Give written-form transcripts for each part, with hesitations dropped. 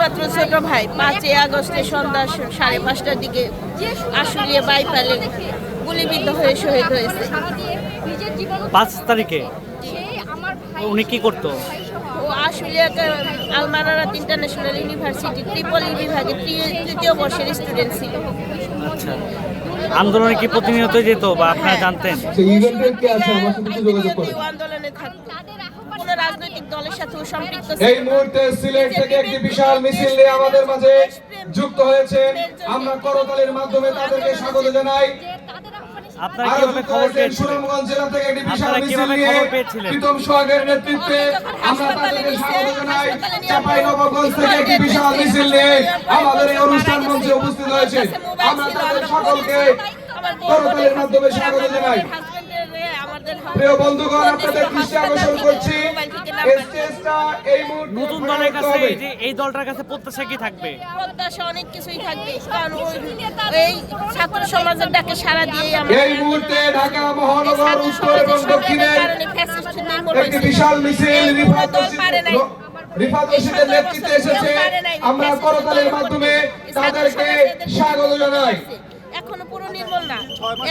একমাত্র ছোট ভাই 5ই আগস্টে সন্ধ্যা 5:30টার দিকে আশুলিয়া বাইপালে গুলিবিদ্ধ হয়ে শহীদ হয়েছে। 5 তারিখে উনি কি করতো? ও আশুলিয়া আলমারাত ইন্টারন্যাশনাল ইউনিভার্সিটি ট্রিপলি বিভাগে তৃতীয় বর্ষের স্টুডেন্ট ছিল। আচ্ছা, আন্দোলনে কি প্রতিনিয়ত যেত বা আপনারা জানতেন? আন্দোলনে থাকতো, কোন রাজনৈতিক দলের সাথে সম্পৃক্ত ছিল। এই মুহূর্তে সিলেট থেকে একটি বিশাল মিছিল নিয়ে আমাদের মাঝে যুক্ত হয়েছে। আমরা করতালির মাধ্যমে তাদেরকে স্বাগত জানাই। আপনারা কিভাবে খবর পেয়েছিলেন? সুনামগঞ্জ জেলা থেকে একটি বিশাল আপনারা মিছিল কিভাবে নিয়ে খবর পেয়েছিলেন? প্রীতম সোহাগের নেতৃত্বে আমরা তাদেরকে স্বাগত জানাই। চাঁপাইনবাবগঞ্জ থেকে একটি বিশাল মিছিল নিয়ে আমাদের এই অনুষ্ঠান মঞ্চে উপস্থিত হয়েছে। আমরা তাদের সকলকে করতালির মাধ্যমে স্বাগত জানাই। প্রিয় বন্ধুগণ, আপনাদের দৃষ্টি আকর্ষণ করছি এই স্টেজটা এই মুহূর্তে নতুন দলের কাছে এই দলটার কাছে প্রত্যাশা কি থাকবে? প্রত্যাশা অনেক কিছুই থাকবে, কারণ এই ছাত্র সমাজের ডাকে সাড়া দিয়ে এই মুহূর্তে ঢাকা মহানগর উত্তর এবং দক্ষিণের একটি বিশাল মিছিল রিফাত রশিদের নেতৃত্বে এসেছে। আমরা করতালির মাধ্যমে তাদেরকে স্বাগত জানাই। এখনো পুরো নির্মল না,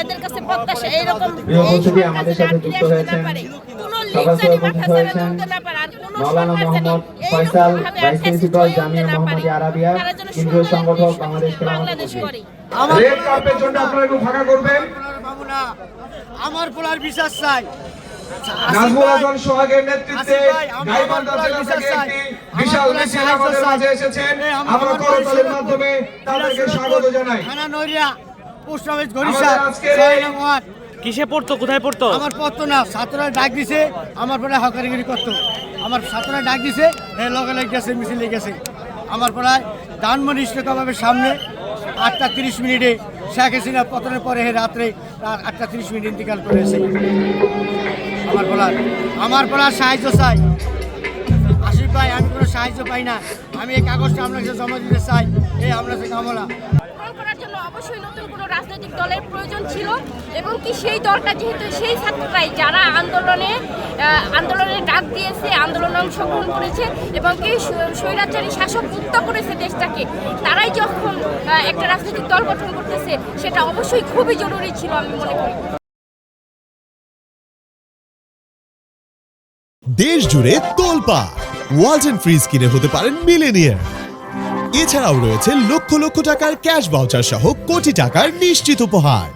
এদের কাছে প্রত্যাশা এইরকম আমাদের সাথে যুক্ত হয়েছেন মাওলানা মোহাম্মদ ফয়সাল, ভাইস প্রিন্সিপাল জামিয়া মোহাম্মদিয়া আরাবিয়া, কেন্দ্রীয় সংগঠক বাংলাদেশ খেলাফত মজলিস। রেড কার্পের জন্য আপনারা একটু ফাঁকা করবেন। আমার পোলার বিশ্বাস চাই। নাজমুল হাসান সোহাগের নেতৃত্বে গাইবান্ধা জেলা থেকে একটি বিশাল মিছিল আমাদের মাঝে এসেছেন। আমরা করতালির মাধ্যমে তাদেরকে স্বাগত জানাই। থানা নড়িয়া, পোস্ট অফিস ঘড়িসার, 6 নং ওয়ার্ড। কিসে পড়তো, কোথায় পড়তো? আমার পড়তো না, ছাত্ররা ডাক দিছে, আমার পরে হকারিগিরি করতো। আমার ছাত্ররা ডাক দিছে, লগে গেছে, মিছিল গেছে। আমার পড়ায় ধানমন্ডি ইস্তেকামের সামনে 8:30 শেখ হাসিনা পতনের পরে রাত্রে 8:30 ইন্তিকাল করেছে। আমার পড়ার সাহায্য চাই। আশিফ ভাই, আমি কোনো সাহায্য পাই না। আমি এই কাগজটা আপনার কাছে জমা দিতে চাই। এই আমরা সে কামলা করার জন্য অবশ্যই নতুন কোনো রাজনৈতিক দলের প্রয়োজন ছিল, এবং কি সেই দলটা যেহেতু সেই ছাত্ররাই যারা আন্দোলনের ডাক দিয়েছে, আন্দোলনে অংশগ্রহণ করেছে এবং কি স্বৈরাচারী শাসক মুক্ত করেছে দেশটাকে, তারাই যখন একটা রাজনৈতিক দল গঠন করতেছে, সেটা অবশ্যই খুবই জরুরি ছিল আমি মনে করি। দেশ জুড়ে তোলপা ওয়ালটন ফ্রিজ কিনে হতে পারেন মিলেনিয়ার। এছাড়াও রয়েছে লক্ষ লক্ষ টাকার ক্যাশ ভাউচার সহ কোটি টাকার নিশ্চিত উপহার।